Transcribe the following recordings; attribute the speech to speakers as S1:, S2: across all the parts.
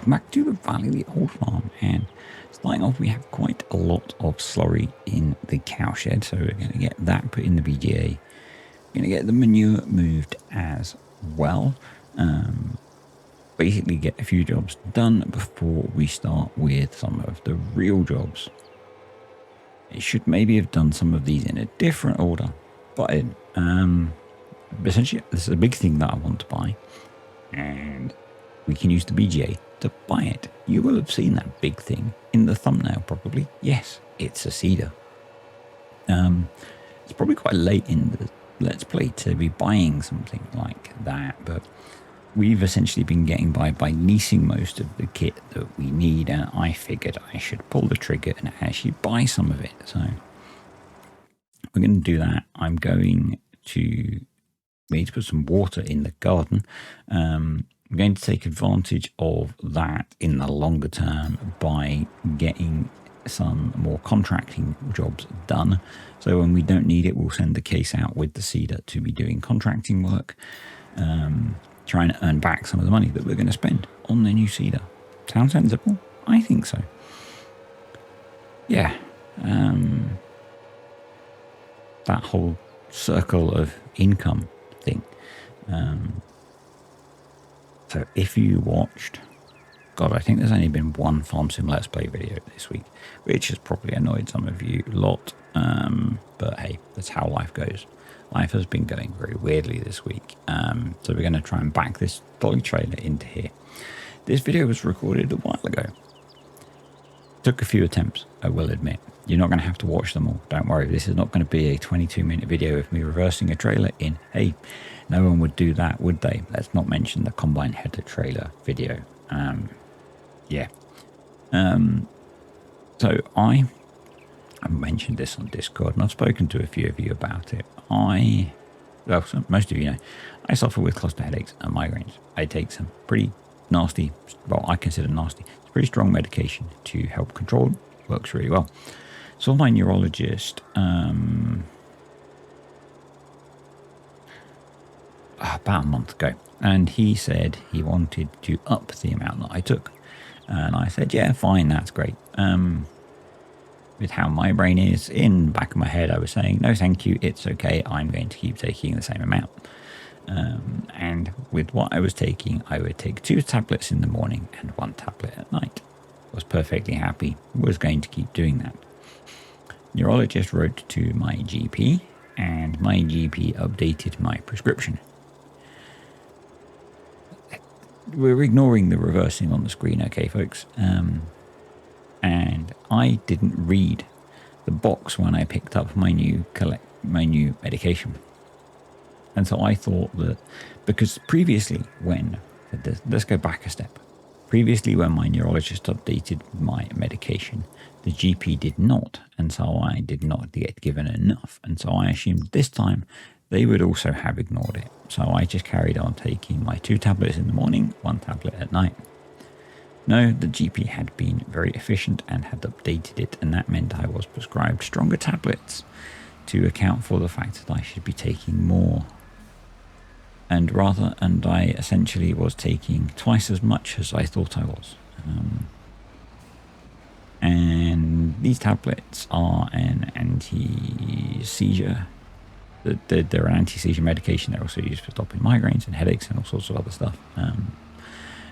S1: welcome back to the Valley of the Old Farm. And starting off, we have quite a lot of slurry in the cowshed, so we're going to get that put in the BGA. We're going to get the manure moved as well. Basically get a few jobs done before we start with some of the real jobs. It should maybe have done some of these in a different order, but essentially this is a big thing that I want to buy, and we can use the BGA to buy it. You will have seen that big thing in the thumbnail probably. Yes, it's a cedar. It's probably quite late in the Let's Play to be buying something like that, but we've essentially been getting by leasing most of the kit that we need, and I figured I should pull the trigger and actually buy some of it. So we're going to do that. I'm going to need to put some water in the garden. I'm going to take advantage of that in the longer term by getting some more contracting jobs done. So when we don't need it, we'll send the case out with the cedar to be doing contracting work. Trying to earn back some of the money that we're going to spend on the new cedar. Sound sensible? I think so. Yeah. That whole circle of income thing. So if you watched, God, I think there's only been one Farm Sim Let's Play video this week, which has probably annoyed some of you a lot. But hey, that's how life goes. Life has been going very weirdly this week. So we're going to try and back this dolly trailer into here. This video was recorded a while ago. Took a few attempts, I will admit. You're not going to have to watch them all. Don't worry, this is not going to be a 22-minute video of me reversing a trailer in. Hey, no one would do that, would they? Let's not mention the combine header trailer video. Yeah. So I mentioned this on Discord, and I've spoken to a few of you about it. Well, most of you know, I suffer with cluster headaches and migraines. I take some pretty nasty, well, I consider nasty, it's pretty strong medication to help control them. Works really well. Saw my neurologist about a month ago, and he said he wanted to up the amount that I took. And I said, yeah, fine, that's great. With how my brain is, in the back of my head, I was saying, no, thank you, it's okay, I'm going to keep taking the same amount. And with what I was taking, I would take 2 tablets in the morning and 1 tablet at night. Was perfectly happy, was going to keep doing that. Neurologist wrote to my GP, and my GP updated my prescription. We're ignoring the reversing on the screen, okay, folks? And I didn't read the box when I picked up my new medication. And so I thought that, because previously let's go back a step. Previously when my neurologist updated my medication, the GP did not, and so I did not get given enough. And so I assumed this time they would also have ignored it. So I just carried on taking my 2 tablets in the morning, 1 tablet at night. No, the GP had been very efficient and had updated it, and that meant I was prescribed stronger tablets to account for the fact that I should be taking more. And I essentially was taking twice as much as I thought I was. And these tablets are an anti-seizure. They're an anti-seizure medication. They're also used for stopping migraines and headaches and all sorts of other stuff.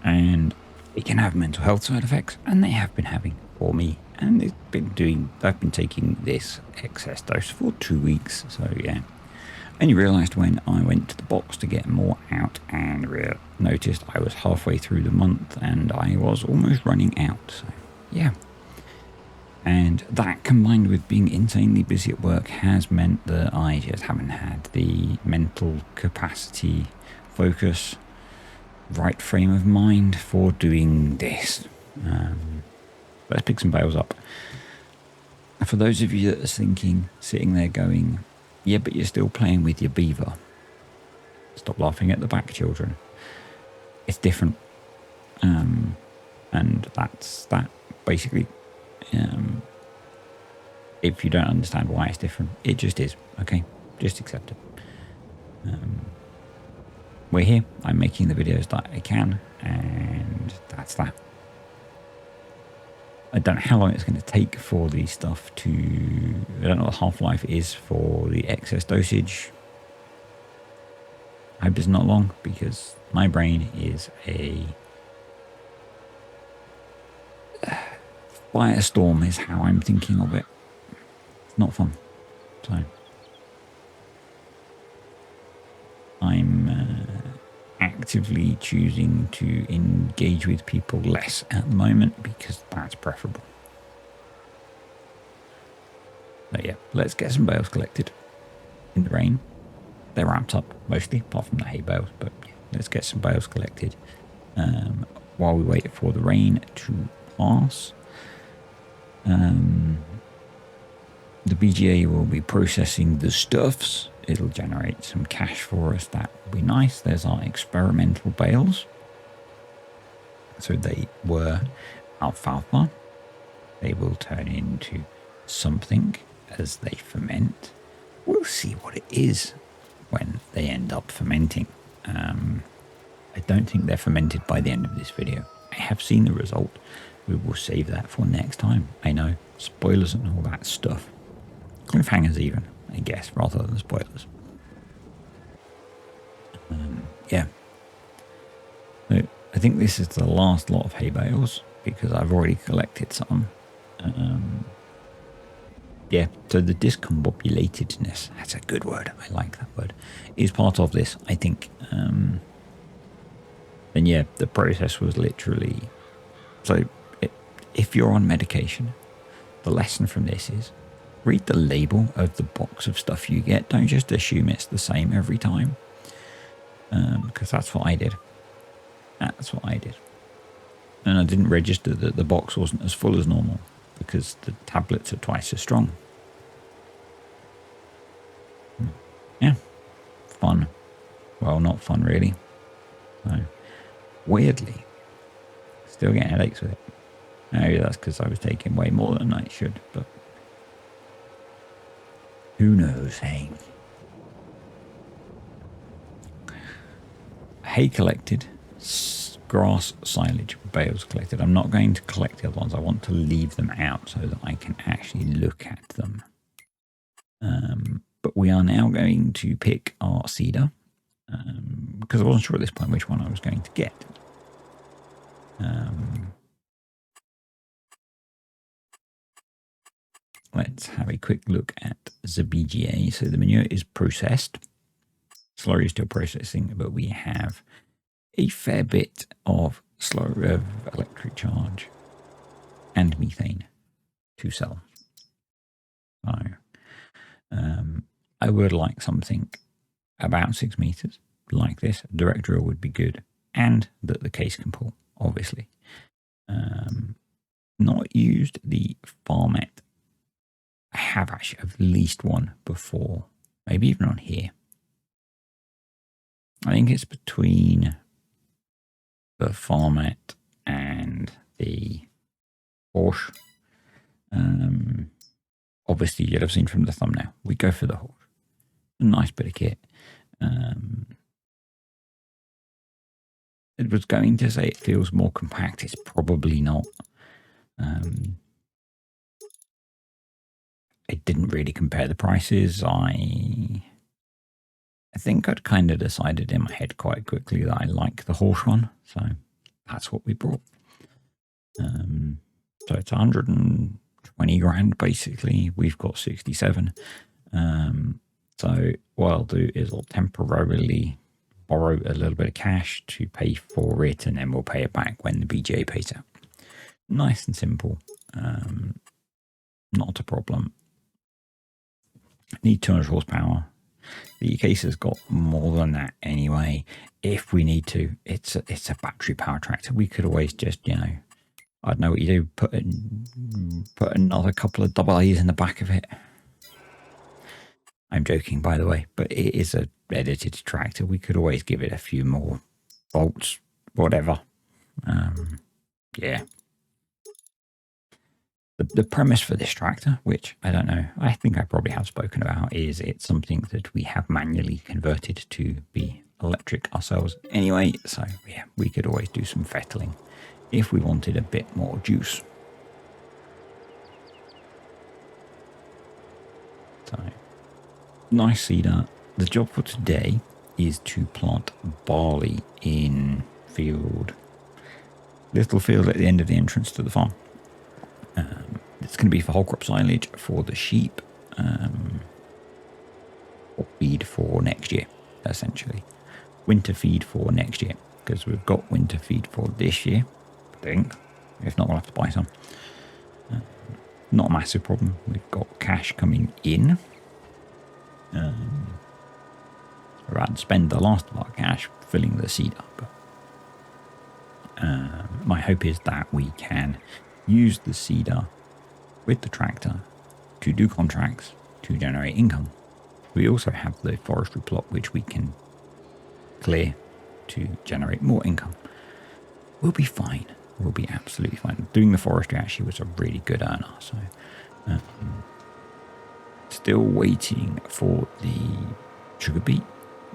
S1: And it can have mental health side effects, and they have been having for me. And I've been taking this excess dose for 2 weeks. So yeah, only realised when I went to the box to get more out, and noticed I was halfway through the month and I was almost running out. So yeah. And that, combined with being insanely busy at work, has meant that I just haven't had the mental capacity, focus, right frame of mind for doing this. Let's pick some bales up. For those of you that are thinking, sitting there going, yeah, but you're still playing with your beaver. Stop laughing at the back, children. It's different. And that's that, basically. If you don't understand why it's different, it just is, okay? Just accept it. We're here. I'm making the videos that I can, and that's that. I don't know how long it's going to take for the stuff to... I don't know what the half-life is for the excess dosage. I hope it's not long, because my brain is a... firestorm is how I'm thinking of it. It's not fun. So I'm actively choosing to engage with people less at the moment, because that's preferable. So yeah, let's get some bales collected in the rain. They're wrapped up mostly, apart from the hay bales, but yeah, let's get some bales collected while we wait for the rain to pass. The BGA will be processing the stuffs. It'll generate some cash for us. That will be nice. There's our experimental bales. So they were alfalfa. They will turn into something as they ferment. We'll see what it is when they end up fermenting. I don't think they're fermented by the end of this video. I have seen the result. We will save that for next time. I know, spoilers and all that stuff. Cliffhangers even, I guess, rather than spoilers. Yeah. So I think this is the last lot of hay bales, because I've already collected some. Yeah, so the discombobulatedness, that's a good word, I like that word, is part of this, I think. And yeah, the process was literally... So if you're on medication, the lesson from this is read the label of the box of stuff you get. Don't just assume it's the same every time, because that's what I did. That's what I did. And I didn't register that the box wasn't as full as normal, because the tablets are twice as strong. Yeah, fun. Well, not fun really. So, weirdly, still getting headaches with it. Maybe that's because I was taking way more than I should, but who knows, hey? Hay collected, grass, silage, bales collected. I'm not going to collect the other ones. I want to leave them out so that I can actually look at them. But we are now going to pick our cedar, because I wasn't sure at this point which one I was going to get. Let's have a quick look at the BGA. So the manure is processed. Slurry is still processing, but we have a fair bit of electric charge and methane to sell. So I would like something about 6 meters like this. A direct drill would be good, and that the case can pull, obviously. Not used the Farmet. I have actually at least one before, maybe even on here. I think it's between the Farmet and the Porsche. Obviously, you'll have seen from the thumbnail, we go for the Porsche. A nice bit of kit. It was going to say it feels more compact. It's probably not. It didn't really compare the prices. I think I'd kind of decided in my head quite quickly that I like the Horse one, so that's what we brought. So it's 120 grand basically. We've got 67. So what I'll do is I'll temporarily borrow a little bit of cash to pay for it, and then we'll pay it back when the BGA pays out. Nice and simple. Not a problem. Need 200 horsepower. The case has got more than that anyway. If we need to, it's a battery power tractor. We could always just, you know, I don't know what you do, put another couple of double A's in the back of it. I'm joking, by the way, but it is a edited tractor. We could always give it a few more bolts, whatever. Yeah. The premise for this tractor, which I don't know, I think I probably have spoken about, is it's something that we have manually converted to be electric ourselves anyway. So yeah, we could always do some fettling if we wanted a bit more juice. So, nice cedar. The job for today is to plant barley in little field at the end of the entrance to the farm. It's going to be for whole crop silage for the sheep, or feed for next year, essentially. Winter feed for next year, because we've got winter feed for this year, I think. If not, we'll have to buy some. Not a massive problem. We've got cash coming in. We're about to spend the last of our cash filling the seed up. My hope is that we can use the cedar with the tractor to do contracts to generate income. We also have the forestry plot which we can clear to generate more income. We'll be fine. We'll be absolutely fine. Doing the forestry actually was a really good earner. So, still waiting for the sugar beet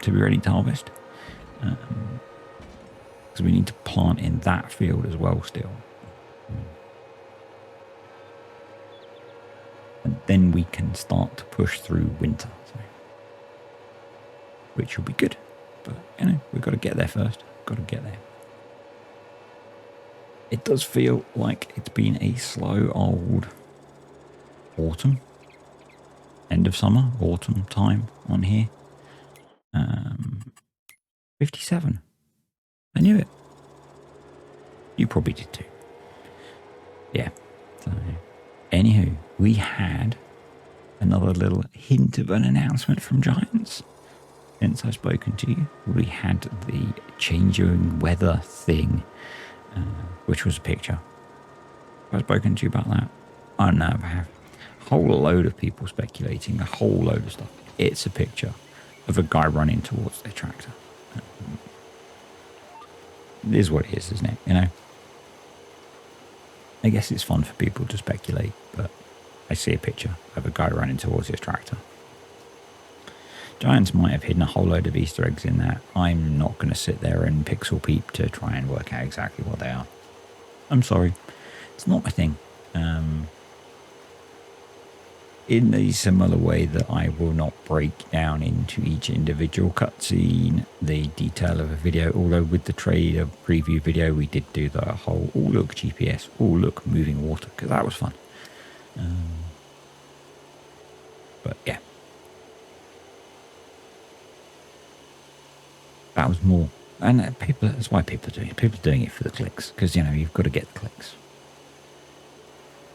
S1: to be ready to harvest. Because we need to plant in that field as well still. And then we can start to push through winter. So, which will be good. But, we've got to get there first. Got to get there. It does feel like it's been a slow old autumn. End of summer, autumn time on here. 57. I knew it. You probably did too. Yeah. So, anywho, we had another little hint of an announcement from Giants. Since I've spoken to you, we had the changing weather thing, which was a picture. I've spoken to you about that. I don't know if I have. A whole load of people speculating, a whole load of stuff. It's a picture of a guy running towards their tractor. It is what it is, isn't it? I guess it's fun for people to speculate, but I see a picture of a guy running towards his tractor. Giants might have hidden a whole load of Easter eggs in that. I'm not going to sit there and pixel peep to try and work out exactly what they are. I'm sorry. It's not my thing. In a similar way that I will not break down into each individual cutscene the detail of a video, although with the trailer preview video we did do the whole, oh look GPS, oh look moving water, because that was fun. But yeah. That was more, and that's why people are doing it. People are doing it for the clicks, because, you've got to get the clicks.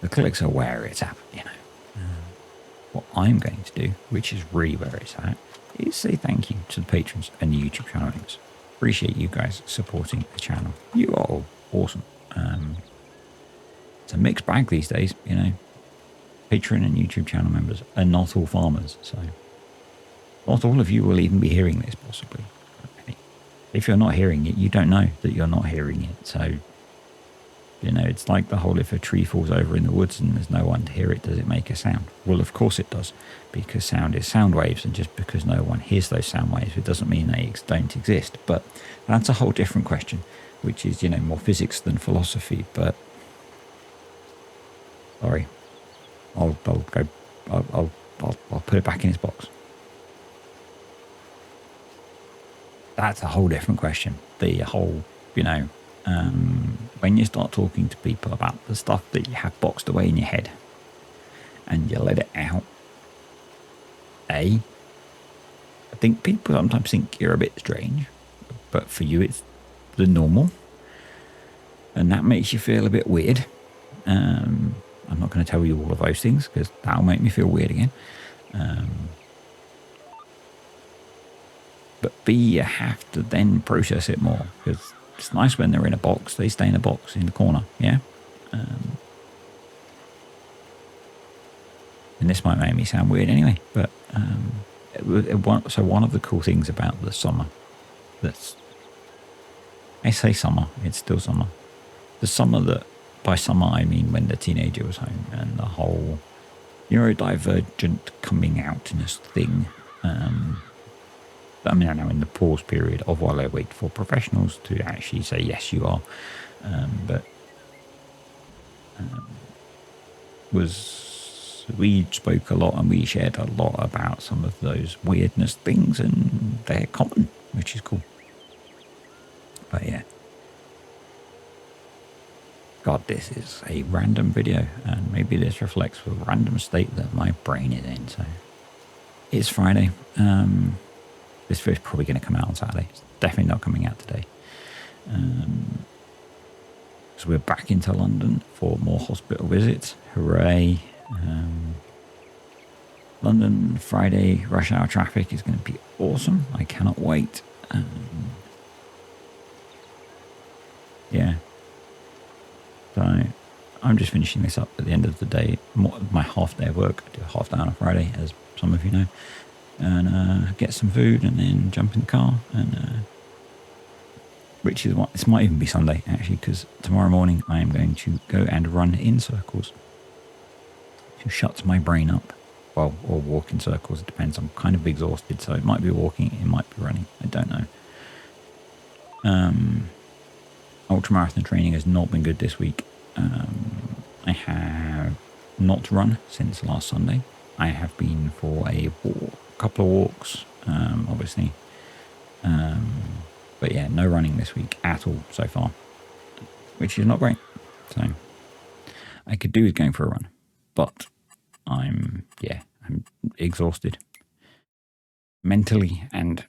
S1: The clicks are where it's at, What I'm going to do, which is really where it's at, is say thank you to the patrons and the YouTube channel members. Appreciate you guys supporting the channel. You are all awesome. It's a mixed bag these days, Patreon and YouTube channel members are not all farmers, so not all of you will even be hearing this, possibly. If you're not hearing it, you don't know that you're not hearing it. So, it's like the whole, if a tree falls over in the woods and there's no one to hear it, does it make a sound? Well, of course it does, because sound is sound waves, and just because no one hears those sound waves, it doesn't mean they don't exist. But that's a whole different question, which is, more physics than philosophy. But sorry, I'll put it back in its box. That's a whole different question. The whole, when you start talking to people about the stuff that you have boxed away in your head and you let it out, I think people sometimes think you're a bit strange, but for you it's the normal, and that makes you feel a bit weird. I'm not going to tell you all of those things because that'll make me feel weird again. But B, you have to then process it more, because it's nice when they're in a box. They stay in a box in the corner, yeah? And this might make me sound weird anyway, but so one of the cool things about the summer, I say summer, it's still summer. The summer that, by summer I mean when the teenager was home, and the whole neurodivergent coming outness thing. I mean, I know in the pause period of while I wait for professionals to actually say, yes, you are. Was we spoke a lot and we shared a lot about some of those weirdness things, and they're common, which is cool. But yeah. God, this is a random video, and maybe this reflects the random state that my brain is in. So it's Friday. This video is probably going to come out on Saturday. It's definitely not coming out today. So we're back into London for more hospital visits. Hooray. London Friday rush hour traffic is going to be awesome. I cannot wait. Yeah. So I'm just finishing this up at the end of the day. My half day of work. I do a half day on a Friday, as some of you know. And get some food and then jump in the car. And which is what, this might even be Sunday actually, because tomorrow morning I am going to go and run in circles to shut my brain up. Well, or walk in circles. It depends. I'm kind of exhausted, so it might be walking, it might be running. I don't know. Ultramarathon training has not been good this week. I have not run since last Sunday. I have been for a couple of walks, obviously. But yeah, no running this week at all so far, which is not great. So I could do with going for a run, but I'm exhausted mentally and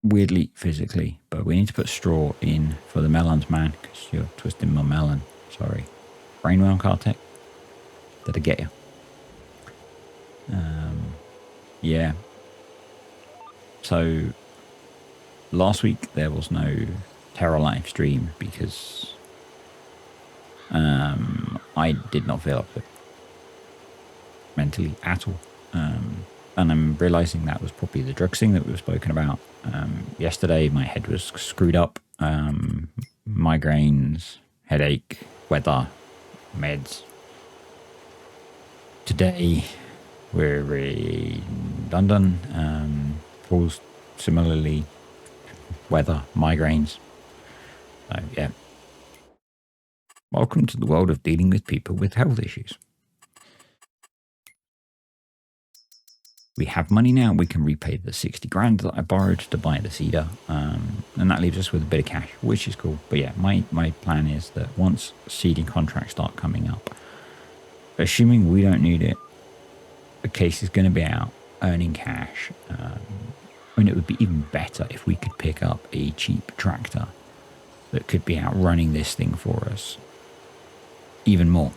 S1: weirdly physically. But we need to put straw in for the melons, man, because you're twisting my melon. Sorry. Brainworm Cartec. Did I get you? Yeah. So last week there was no Terra live stream because I did not feel up to it mentally at all. And I'm realizing that was probably the drugs thing that we've spoken about. Yesterday my head was screwed up. Migraines, headache, weather, meds. Today we're in London. Falls similarly, weather, migraines. So yeah. Welcome to the world of dealing with people with health issues. We have money now. We can repay the 60 grand that I borrowed to buy the cedar. And that leaves us with a bit of cash, which is cool. But yeah, my plan is that once seeding contracts start coming up, assuming we don't need it, the case is going to be out earning cash. It would be even better if we could pick up a cheap tractor that could be out running this thing for us even more.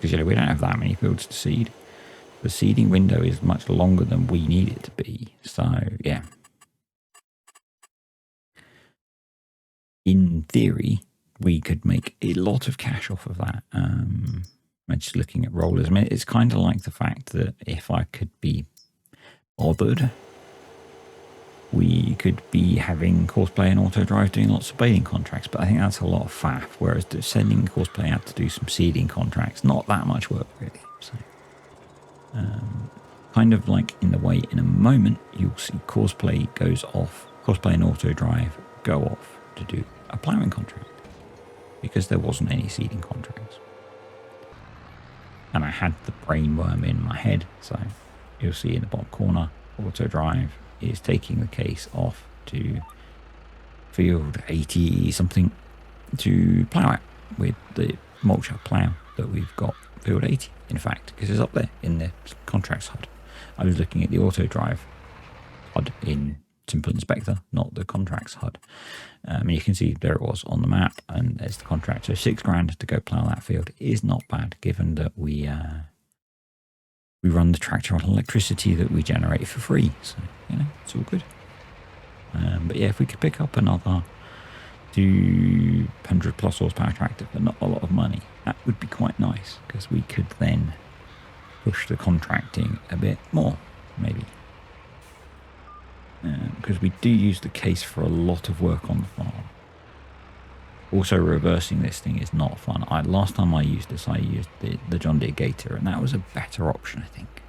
S1: Because, we don't have that many fields to seed. The seeding window is much longer than we need it to be. So, yeah. In theory, we could make a lot of cash off of that. I'm just looking at rollers. It's kind of like the fact that if I could be bothered, we could be having Courseplay and Autodrive doing lots of baiting contracts, but I think that's a lot of faff, whereas sending Courseplay out to do some seeding contracts, not that much work really. So, kind of like in the way in a moment you'll see Courseplay goes off, Courseplay and Autodrive go off to do a ploughing contract because there wasn't any seeding contracts. And I had the brainworm in my head, so you'll see in the bottom corner, Autodrive is taking the case off to field 80 something to plough it with the mulcher plough that we've got, field 80 in fact, because it's up there in the contracts HUD. I was looking at the Autodrive HUD in Simple Inspector, not the contracts HUD. And you can see there it was on the map, and there's the contract. So 6 grand to go plough that field is not bad, given that we run the tractor on electricity that we generate for free. So, it's all good. But yeah, if we could pick up another 200 plus horsepower tractor for not a lot of money, that would be quite nice, because we could then push the contracting a bit more, maybe. Because we do use the case for a lot of work on the farm. Also, reversing this thing is not fun. Last time I used this, I used the John Deere Gator, and that was a better option, I think.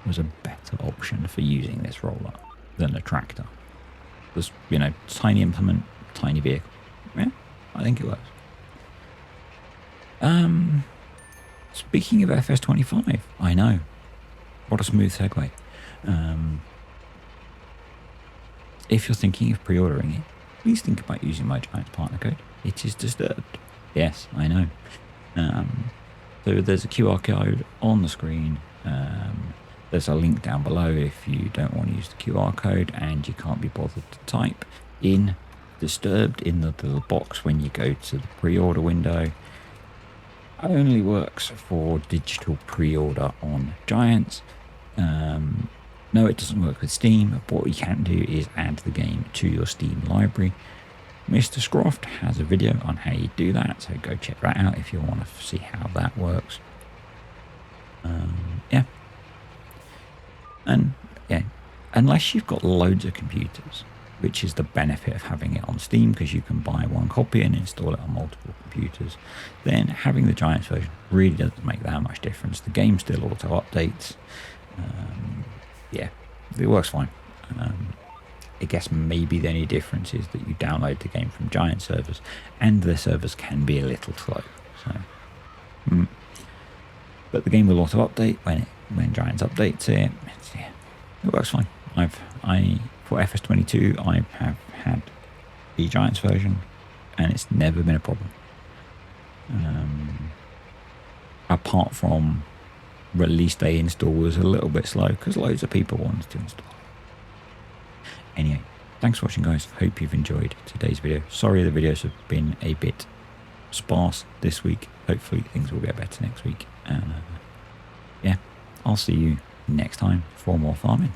S1: It was a better option for using this roller than a tractor. It was, tiny implement, tiny vehicle. Yeah, I think it works. Speaking of FS25, I know. What a smooth segue. If you're thinking of pre-ordering it, please think about using my Giants partner code. It is Disturbed. Yes, I know. So there's a QR code on the screen. There's a link down below if you don't want to use the QR code and you can't be bothered to type in Disturbed in the little box when you go to the pre-order window. Only works for digital pre-order on Giants. No, it doesn't work with Steam, but what you can do is add the game to your Steam library. Mr. Scroft has a video on how you do that, so go check that out if you want to see how that works. Yeah. And yeah, unless you've got loads of computers, which is the benefit of having it on Steam, because you can buy one copy and install it on multiple computers, then having the Giants version really doesn't make that much difference. The game still auto updates. Yeah, it works fine. I guess maybe the only difference is that you download the game from Giant servers, and the servers can be a little slow. So, but the game will auto update when Giants updates it. Yeah, it works fine. For FS22, I have had the Giants version, and it's never been a problem. Apart from release day install was a little bit slow because loads of people wanted to install. Anyway, thanks for watching, guys. Hope you've enjoyed today's video. Sorry the videos have been a bit sparse this week. Hopefully things will get better next week. And yeah, I'll see you next time for more farming.